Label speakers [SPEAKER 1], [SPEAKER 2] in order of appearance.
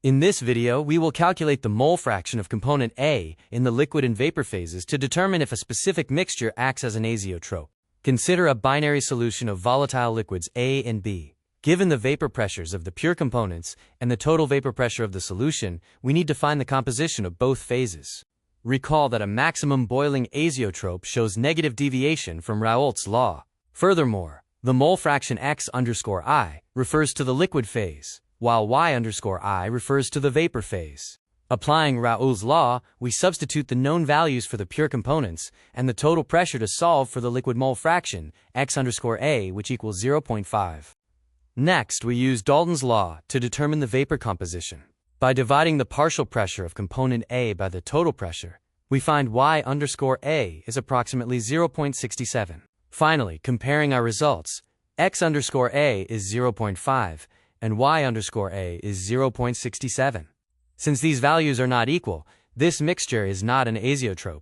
[SPEAKER 1] In this video, we will calculate the mole fraction of component A in the liquid and vapor phases to determine if a specific mixture acts as an azeotrope. Consider a binary solution of volatile liquids A and B. Given the vapor pressures of the pure components and the total vapor pressure of the solution, we need to find the composition of both phases. Recall that a maximum boiling azeotrope shows negative deviation from Raoult's law. Furthermore, the mole fraction X_I refers to the liquid phase, while Y_I refers to the vapor phase. Applying Raoult's law, we substitute the known values for the pure components and the total pressure to solve for the liquid mole fraction, X_A, which equals 0.5. Next, we use Dalton's law to determine the vapor composition. By dividing the partial pressure of component A by the total pressure, we find Y_A is approximately 0.67. Finally, comparing our results, X_A is 0.5, and Y_A is 0.67. Since these values are not equal, this mixture is not an azeotrope.